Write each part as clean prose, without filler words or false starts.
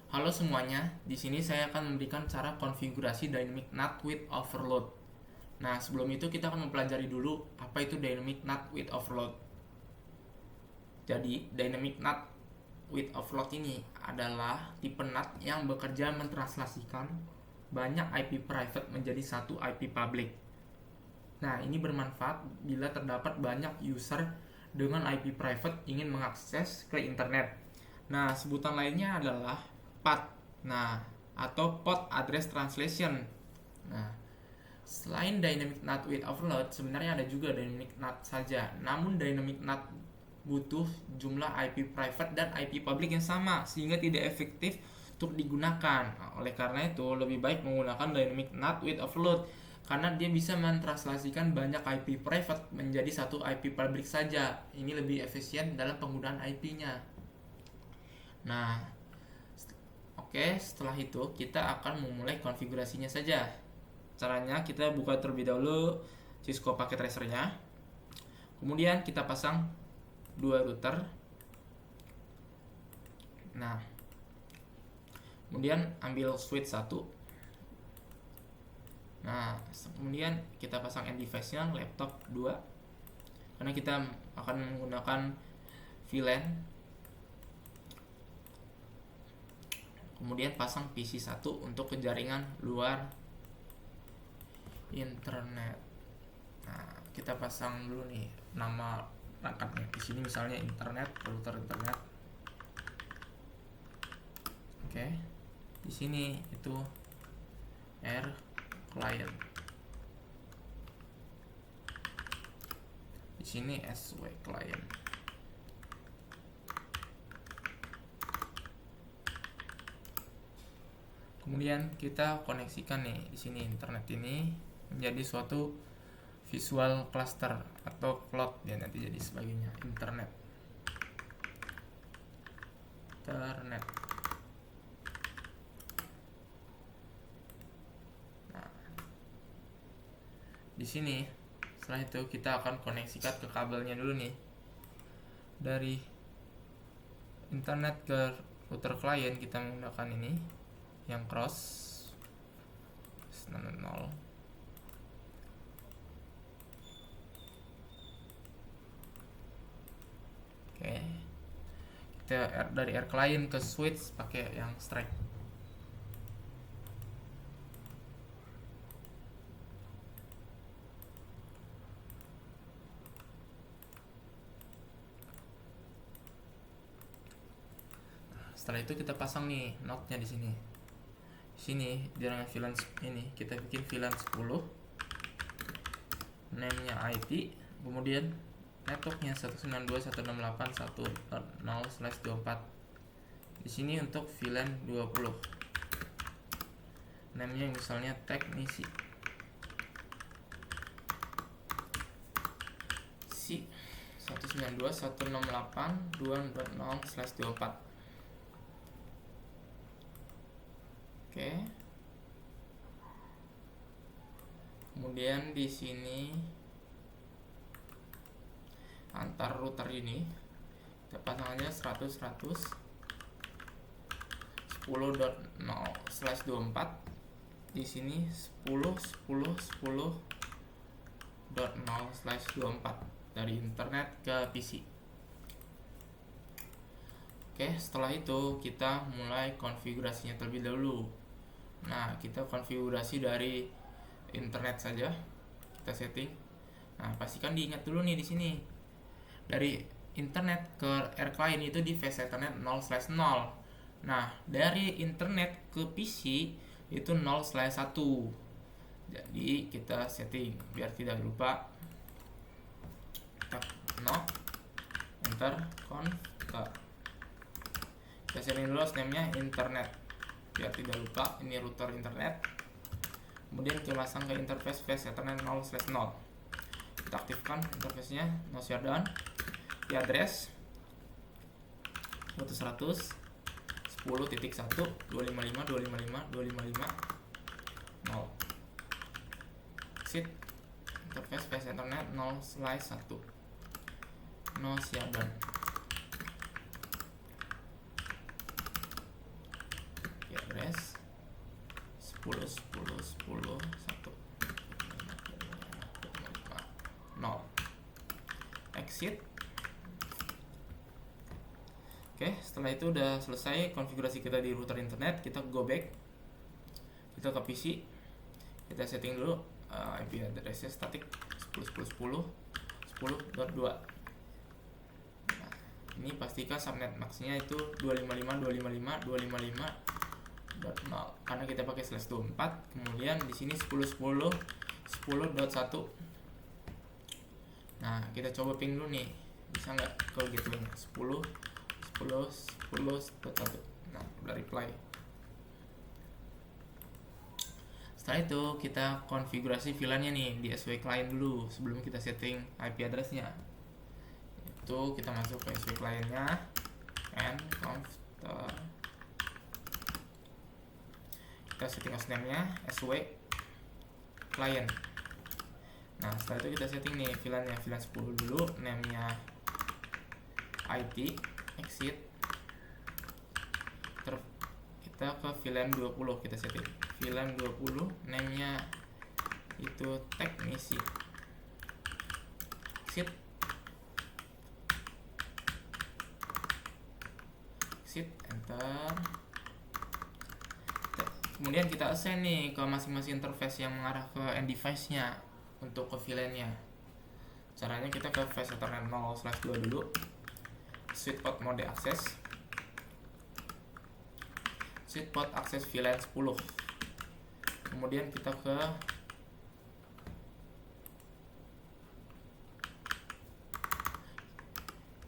Halo semuanya, di sini saya akan memberikan cara konfigurasi Dynamic NAT with Overload. Nah, sebelum itu kita akan mempelajari dulu apa itu Dynamic NAT with Overload. Jadi, Dynamic NAT with Overload ini adalah tipe NAT yang bekerja mentranslasikan banyak IP private menjadi satu IP public. Nah, ini bermanfaat bila terdapat banyak user dengan IP private ingin mengakses ke internet. Nah, sebutan lainnya adalah PAT. Nah, atau Port Address Translation. Nah, selain Dynamic NAT with Overload, sebenarnya ada juga Dynamic NAT saja. Namun Dynamic NAT butuh jumlah IP private dan IP public yang sama sehingga tidak efektif untuk digunakan. Nah, oleh karena itu, lebih baik menggunakan Dynamic NAT with Overload karena dia bisa mentranslasikan banyak IP private menjadi satu IP public saja. Ini lebih efisien dalam penggunaan IP-nya. Nah, oke, setelah itu kita akan memulai konfigurasinya saja. Caranya kita buka terlebih dahulu Cisco Packet Tracer-nya. Kemudian kita pasang dua router. Nah, kemudian ambil switch 1. Nah, kemudian kita pasang end device-nya laptop 2. Karena kita akan menggunakan VLAN. Kemudian pasang PC 1 untuk ke jaringan luar internet. Nah, kita pasang dulu nih nama perangkatnya. Di sini misalnya internet, router internet. Oke. Di sini itu R client. Di sini SW client. Kemudian kita koneksikan nih di sini internet ini menjadi suatu visual cluster atau cloud ya, nanti jadi sebagainya internet. Nah, di sini setelah itu kita akan koneksikan ke kabelnya dulu nih dari internet ke router client. Kita menggunakan ini yang cross 0. Oke, kita dari R client ke switch pakai yang strike. Setelah itu kita pasang nih node-nya di sini. Di sini jaringan VLAN ini kita bikin VLAN 10. Name-nya IP, kemudian networknya 192.168.1.0/24. Di sini untuk VLAN 20. Name-nya misalnya teknisi. Si 192.168.2.0/24. Oke. Kemudian di sini antar router ini kita pasang aja 100.10.0/24. Di sini 10.10.10.0/24 dari internet ke PC. Oke, setelah itu kita mulai konfigurasinya terlebih dahulu. Nah, kita konfigurasi dari internet saja. Kita setting. Nah, pastikan diingat dulu nih di sini. Dari internet ke R client itu di face ethernet 0/0. Nah, dari internet ke PC itu 0/1. Jadi kita setting biar tidak lupa. No, enter, config. Kita setting dulu name-nya internet biar tidak lupa ini router internet. Kemudian kita pasang ke interface face ethernet 0/0. Kita aktifkan interface-nya no shutdown. Di address 100 10.1.255.255.255 0. Exit interface face ethernet 0/1. No shutdown. 1. 0. Exit. Oke, setelah itu udah selesai konfigurasi kita di router internet, kita go back, kita ke PC, kita setting dulu IP address static 10.10.10.10.2. Nah, ini pastikan subnet maxnya itu 255.255.255.0 karena kita pakai /24. Kemudian di sini 10.10.10.1. Nah, kita coba ping dulu nih, bisa nggak ke gateway-nya 10.10.10.1. Nah, udah reply. Setelah itu kita konfigurasi VLAN-nya nih di SW client dulu sebelum kita setting IP address-nya. Itu kita masuk ke SW client-nya and confter. Kita setting hostname-nya SW client. Nah, setelah itu kita setting nih VLAN-nya, VLAN 10 dulu, name-nya IT, exit. Kita ke VLAN 20, kita setting VLAN 20, name-nya itu teknisi, exit. Enter. Kemudian kita assign nih ke masing-masing interface yang mengarah ke end device-nya untuk ke VLAN-nya. Caranya kita ke face ethernet 0/2 dulu, sweet port mode access, sweet port access VLAN 10. Kemudian kita ke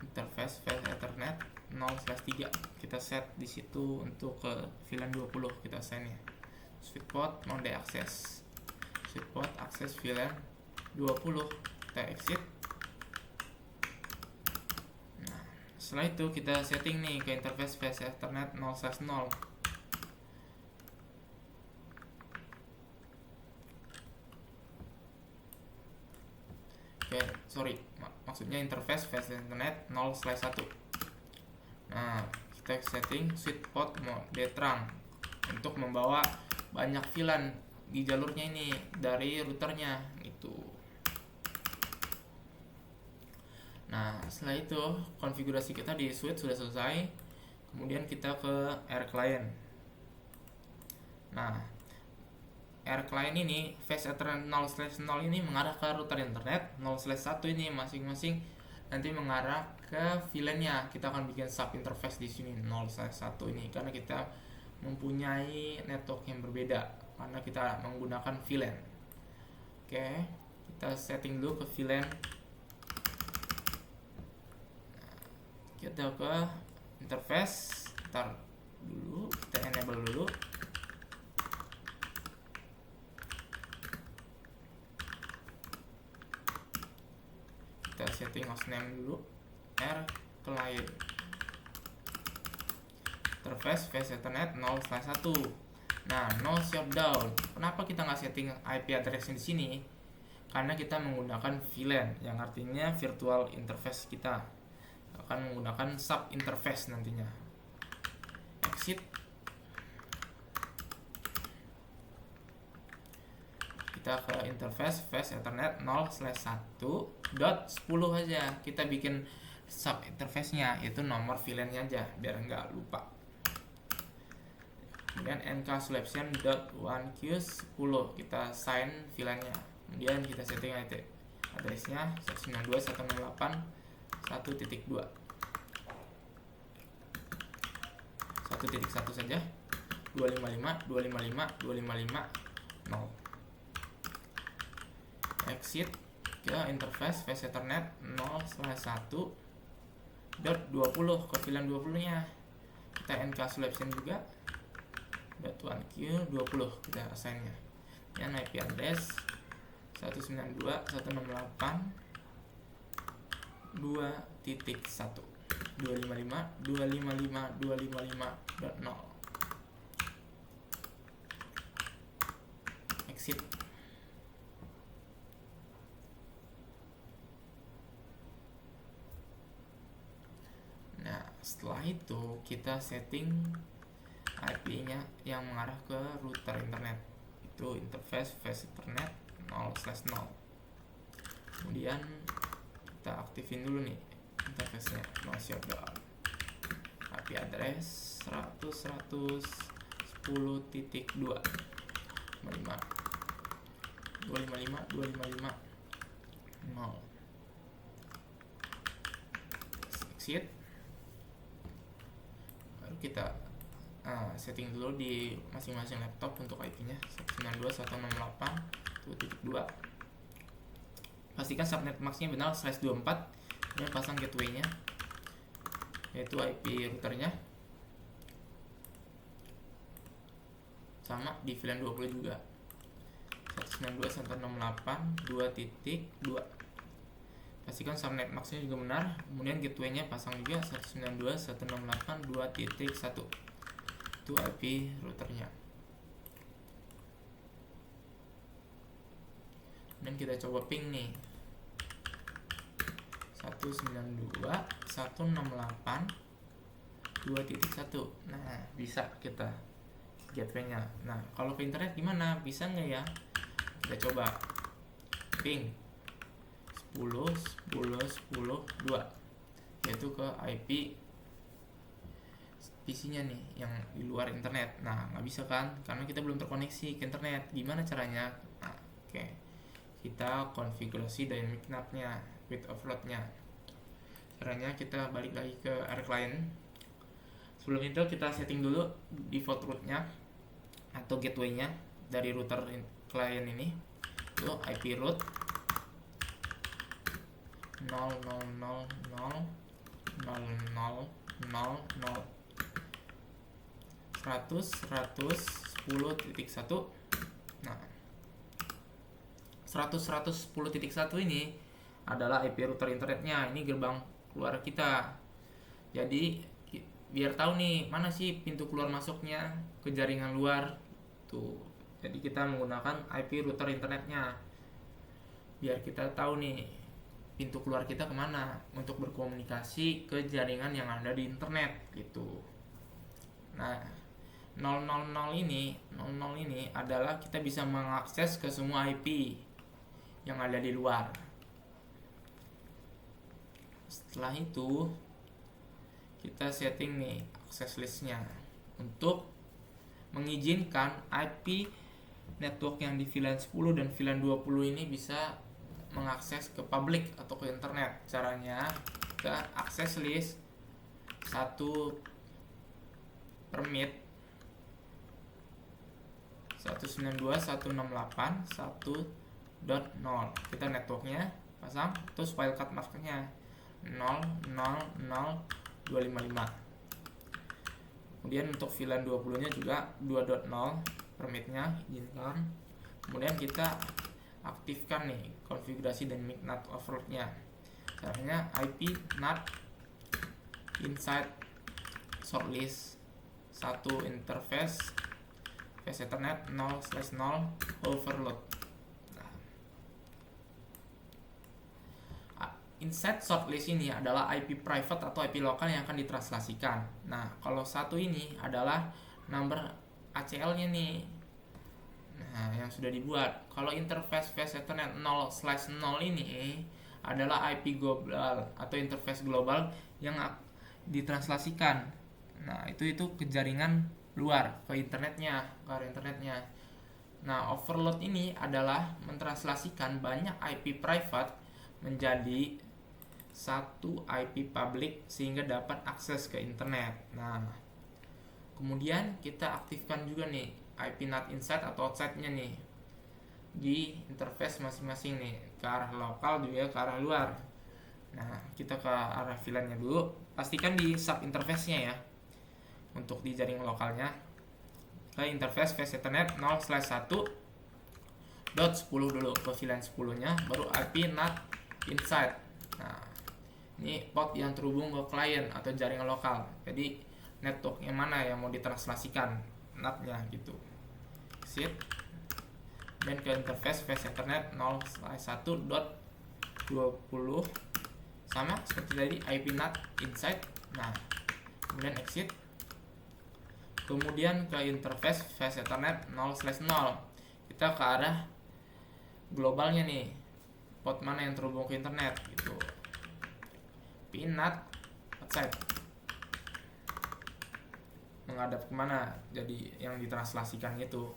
interface face ethernet 0/3. Kita set di situ untuk ke VLAN 20, kita assign ya. Sweet port mode access, sweet port access VLAN 20. Kita exit. Nah, setelah itu kita setting nih ke interface face ethernet 0/0. Oke, sorry, maksudnya interface face ethernet 0/1. Nah, kita setting sweet port mode trunk untuk membawa banyak VLAN di jalurnya ini dari routernya itu. Nah, setelah itu konfigurasi kita di switch sudah selesai. Kemudian kita ke air client. Nah, air client ini face ethernet 0/0 ini mengarah ke router internet, 0/1 ini masing-masing nanti mengarah ke VLAN-nya. Kita akan bikin sub interface di sini 0/1 ini karena kita mempunyai network yang berbeda karena kita menggunakan VLAN. Oke, kita setting dulu ke VLAN. Kita ke interface, ntar dulu kita enable dulu. Kita setting hostname dulu, air client, interface face ethernet 0/1. Nah, no shutdown. Kenapa kita nggak setting IP address di sini? Karena kita menggunakan VLAN, yang artinya virtual interface kita akan menggunakan sub interface nantinya. Exit. Kita ke interface face ethernet 0/1.10 aja. Kita bikin sub interface-nya, yaitu nomor VLAN-nya aja biar nggak lupa. Kemudian encapsulation.1q10 kita sign VLAN-nya. Kemudian kita setting IP address-nya 192.168.1.2. 1.1 saja. 255.255.255.0. Exit ke interface face ethernet 0/1.20 ke VLAN 20-nya. Kita encapsulation juga .1q20 kita assign-nya. Dan IP address 192.168.2.1 255.255.255.0. Exit. Nah, setelah itu kita setting IP-nya yang mengarah ke router internet, itu interface Ethernet 0/0. Kemudian kita aktifin dulu nih interface-nya, no shutdown. IP address 100.110.2 255.255.0. Exit. Baru kita setting dulu di masing-masing laptop untuk IP-nya 192.168.2.2. Pastikan subnet max-nya benar /24, kemudian pasang gateway-nya yaitu IP routernya, sama di VLAN 20 juga 192.168.2.2. Pastikan subnet max-nya juga benar, kemudian gateway-nya pasang juga 192.168.2.1, itu IP routernya. Dan kita coba ping nih 192.168.2.1. Nah, bisa kita gateway-nya. Nah, kalau ke internet gimana? Bisa nggak ya? Kita coba ping 10.10.10.2, yaitu ke IP PC-nya nih yang di luar internet. Nah, nggak bisa kan? Karena kita belum terkoneksi ke internet. Gimana caranya? Nah, oke. Kita konfigurasi dynamic NAT-nya, with overload-nya. Caranya kita balik lagi ke R client. Sebelum itu kita setting dulu default route-nya atau gateway-nya dari router client ini. Itu IP route 100.110.1. Nah, 100.110.1 ini adalah IP router internetnya. Ini gerbang keluar kita. Jadi biar tahu nih mana sih pintu keluar masuknya ke jaringan luar tuh. Jadi kita menggunakan IP router internetnya biar kita tahu nih pintu keluar kita kemana untuk berkomunikasi ke jaringan yang ada di internet gitu. Nah, 000 ini adalah kita bisa mengakses ke semua IP yang ada di luar. Setelah itu kita setting nih access list-nya untuk mengizinkan IP network yang di VLAN 10 dan VLAN 20 ini bisa mengakses ke public atau ke internet. Caranya kita access list satu permit 192.168.1.0. Kita networknya pasang, terus wildcard masknya 0.0.0.255. Kemudian untuk VLAN 20 nya juga 2.0 permitnya izinkan. Kemudian kita aktifkan nih konfigurasi dynamic NAT overload-nya. Caranya IP NAT inside shortlist 1 interface Ethernet 0/0 overload. Inside shortlist ini adalah IP private atau IP lokal yang akan ditranslasikan. Nah, kalau satu ini adalah number ACL-nya nih. Nah, yang sudah dibuat. Kalau interface Ethernet 0/0 ini adalah IP global atau interface global yang ditranslasikan. Nah, itu ke jaringan luar, ke internetnya, ke area internetnya. Nah, overload ini adalah mentranslasikan banyak IP private menjadi satu IP public sehingga dapat akses ke internet. Nah, kemudian kita aktifkan juga nih IP NAT inside atau outside-nya nih di interface masing-masing nih, ke arah lokal juga ke arah luar. Nah, kita ke arah VLAN-nya dulu. Pastikan di sub interface-nya ya. Untuk di jaringan lokalnya ke interface Ethernet 0/1.10 dulu ke VLAN 10-nya, baru IP NAT inside. Nah, ini port yang terhubung ke klien atau jaringan lokal. Jadi network yang mana yang mau ditranslasikan NAT-nya gitu. Exit. Dan ke interface Ethernet 0/1.20 sama seperti tadi IP NAT inside. Nah, kemudian exit. Kemudian ke interface Fast Ethernet 0/0. Kita ke arah globalnya nih, port mana yang terhubung ke internet gitu. Pin NAT outside menghadap kemana, jadi yang ditranslasikan itu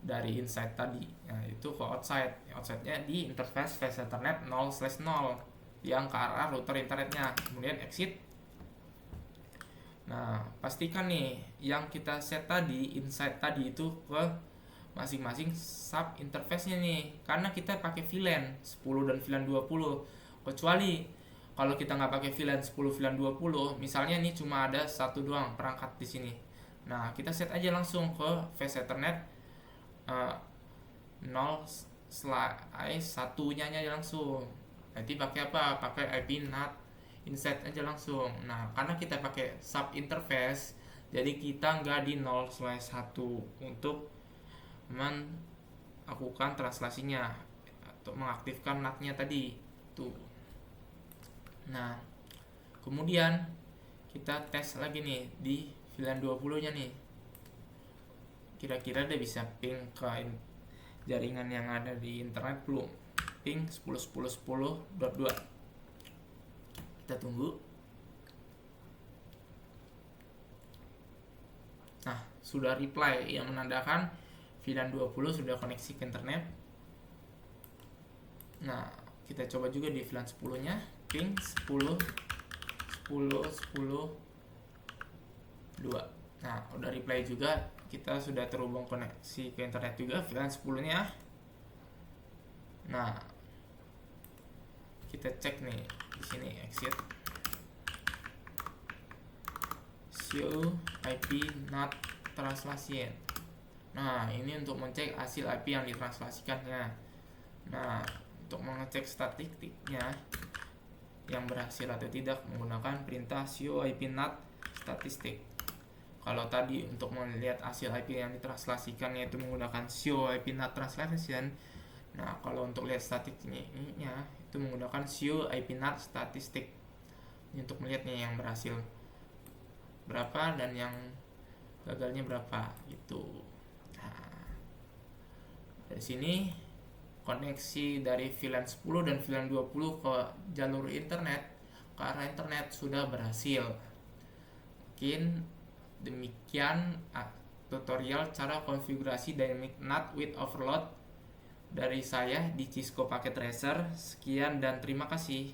dari inside tadi, nah itu ke outside. Outside-nya di interface Fast Ethernet 0/0 yang ke arah router internetnya. Kemudian exit. Nah pastikan nih yang kita set tadi, inside tadi itu ke masing-masing sub interface-nya nih, karena kita pakai VLAN 10 dan VLAN 20. Kecuali kalau kita nggak pakai VLAN 10 VLAN 20, misalnya ini cuma ada satu doang perangkat di sini. Nah, kita set aja langsung ke Fast Ethernet 0/1-nya aja langsung. Nanti pakai apa? Pakai IP NAT inside aja langsung. Nah, karena kita pakai sub interface, jadi kita nggak di 0/1 untuk melakukan translasinya atau mengaktifkan NAT-nya tadi tuh. Nah kemudian kita tes lagi nih di VLAN 20 nya nih, kira-kira dia bisa ping ke jaringan yang ada di internet belum. Ping 10.10.10.2. Kita tunggu. Nah sudah reply, yang menandakan VLAN 20 sudah koneksi ke internet. Nah kita coba juga di VLAN 10 nya, ping 10.10.10.2. Nah udah reply juga, kita sudah terhubung koneksi ke internet juga VLAN 10 nya. Nah kita cek nih di sini, exit, show IP NAT translation. Nah ini untuk mengecek hasil IP yang ditranslasikannya. Nah untuk mengecek statistiknya yang berhasil atau tidak menggunakan perintah show IP NAT statistik. Kalau tadi untuk melihat hasil IP yang ditranslasikannya itu menggunakan show IP NAT translation. Nah kalau untuk lihat statistiknya itu menggunakan show IP NAT statistik. Ini untuk melihatnya yang berhasil berapa dan yang gagalnya berapa gitu. Nah dari sini koneksi dari VLAN 10 dan VLAN 20 ke jalur internet, ke arah internet sudah berhasil. Mungkin demikian tutorial cara konfigurasi Dynamic NAT with Overload dari saya di Cisco Packet Tracer. Sekian dan terima kasih.